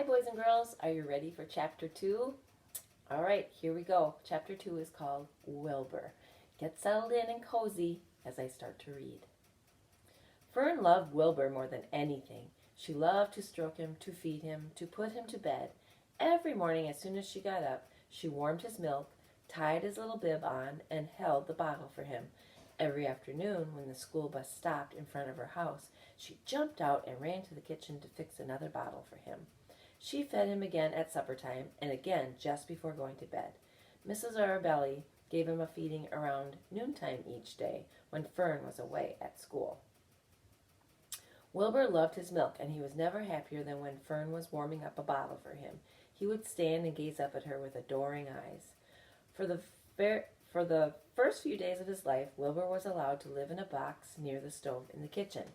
Hi, boys and girls. Are you ready for chapter 2? All right, here we go. Chapter 2 is called Wilbur. Get settled in and cozy as I start to read. Fern loved Wilbur more than anything. She loved to stroke him, to feed him, to put him to bed. Every morning, as soon as she got up, she warmed his milk, tied his little bib on, and held the bottle for him. Every afternoon, when the school bus stopped in front of her house, she jumped out and ran to the kitchen to fix another bottle for him. She fed him again at supper time and again just before going to bed. Mrs. Arabelli gave him a feeding around noontime each day when Fern was away at school. Wilbur loved his milk, and he was never happier than when Fern was warming up a bottle for him. He would stand and gaze up at her with adoring eyes. For the first few days of his life, Wilbur was allowed to live in a box near the stove in the kitchen.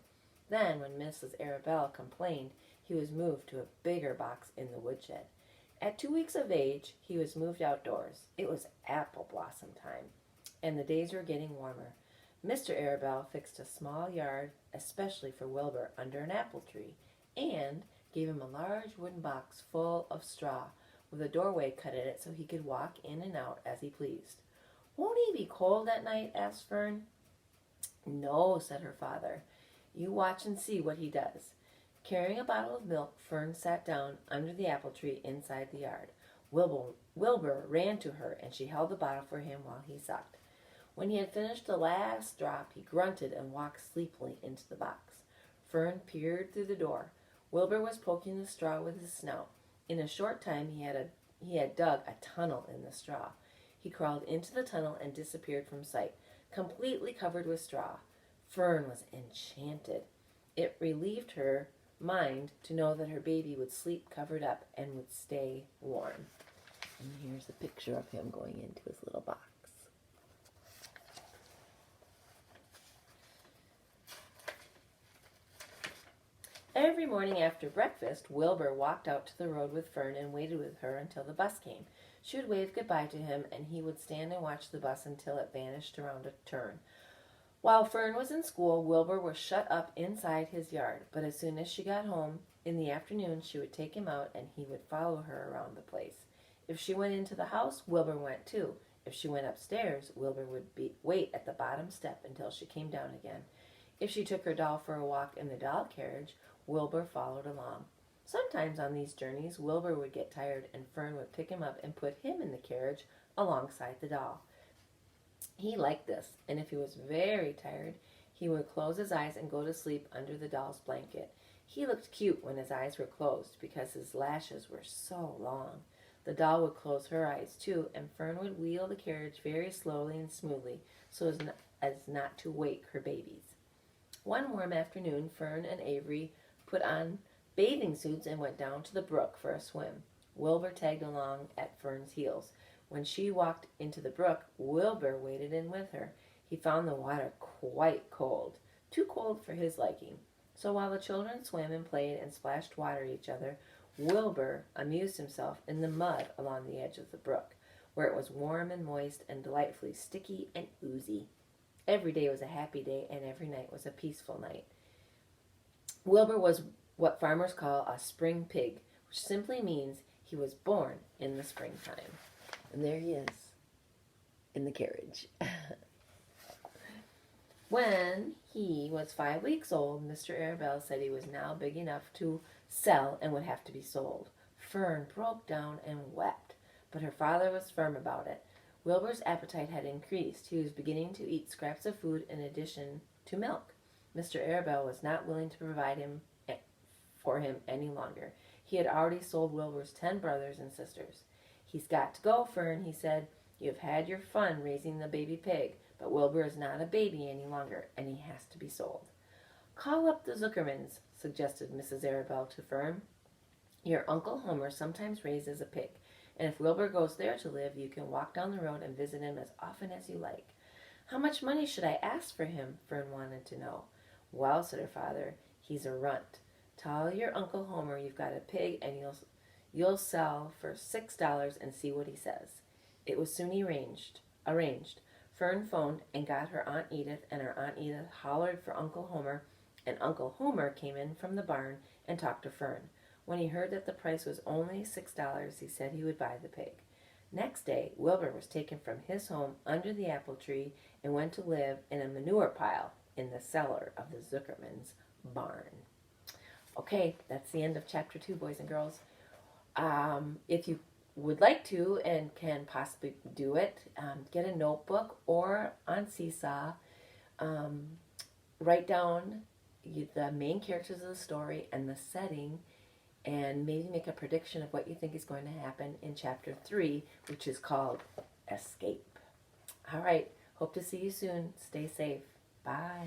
Then, when Mrs. Arabella complained, he was moved to a bigger box in the woodshed. At 2 weeks of age, he was moved outdoors. It was apple blossom time, and the days were getting warmer. Mr. Arabelle fixed a small yard, especially for Wilbur, under an apple tree, and gave him a large wooden box full of straw, with a doorway cut in it so he could walk in and out as he pleased. "Won't he be cold at night?" asked Fern. "No," said her father. "You watch and see what he does." Carrying a bottle of milk, Fern sat down under the apple tree inside the yard. Wilbur ran to her, and she held the bottle for him while he sucked. When he had finished the last drop, he grunted and walked sleepily into the box. Fern peered through the door. Wilbur was poking the straw with his snout. In a short time, he had dug a tunnel in the straw. He crawled into the tunnel and disappeared from sight, completely covered with straw. Fern was enchanted. It relieved her mind to know that her baby would sleep covered up and would stay warm. And here's a picture of him going into his little box. Every morning after breakfast, Wilbur walked out to the road with Fern and waited with her until the bus came. She would wave goodbye to him, and he would stand and watch the bus until it vanished around a turn. While Fern was in school, Wilbur was shut up inside his yard, but as soon as she got home in the afternoon, she would take him out and he would follow her around the place. If she went into the house, Wilbur went too. If she went upstairs, Wilbur would wait at the bottom step until she came down again. If she took her doll for a walk in the doll carriage, Wilbur followed along. Sometimes on these journeys, Wilbur would get tired and Fern would pick him up and put him in the carriage alongside the doll. He liked this, and if he was very tired, he would close his eyes and go to sleep under the doll's blanket. He looked cute when his eyes were closed because his lashes were so long. The doll would close her eyes too, and Fern would wheel the carriage very slowly and smoothly so as not to wake her babies. One warm afternoon, Fern and Avery put on bathing suits and went down to the brook for a swim. Wilbur tagged along at Fern's heels. When she walked into the brook, Wilbur waded in with her. He found the water quite cold, too cold for his liking. So while the children swam and played and splashed water at each other, Wilbur amused himself in the mud along the edge of the brook, where it was warm and moist and delightfully sticky and oozy. Every day was a happy day, and every night was a peaceful night. Wilbur was what farmers call a spring pig, which simply means he was born in the springtime. And there he is, in the carriage. When he was 5 weeks old, Mr. Arabelle said he was now big enough to sell and would have to be sold. Fern broke down and wept, but her father was firm about it. Wilbur's appetite had increased. He was beginning to eat scraps of food in addition to milk. Mr. Arabelle was not willing to provide for him any longer. He had already sold Wilbur's 10 brothers and sisters. "He's got to go, Fern," he said. "You have had your fun raising the baby pig, but Wilbur is not a baby any longer, and he has to be sold." "Call up the Zuckermans," suggested Mrs. Arabelle to Fern. "Your Uncle Homer sometimes raises a pig, and if Wilbur goes there to live, you can walk down the road and visit him as often as you like." "How much money should I ask for him?" Fern wanted to know. "Well," said her father, "he's a runt. Tell your Uncle Homer you've got a pig and you'll sell for $6 and see what he says." It was soon arranged. Fern phoned and got her Aunt Edith, and her Aunt Edith hollered for Uncle Homer, and Uncle Homer came in from the barn and talked to Fern. When he heard that the price was only $6, he said he would buy the pig. Next day, Wilbur was taken from his home under the apple tree and went to live in a manure pile in the cellar of the Zuckerman's barn. Okay, that's the end of chapter 2, boys and girls. If you would like to and can possibly do it, get a notebook or on Seesaw, write down the main characters of the story and the setting, and maybe make a prediction of what you think is going to happen in chapter 3, which is called Escape. All right, hope to see you soon. Stay safe. Bye.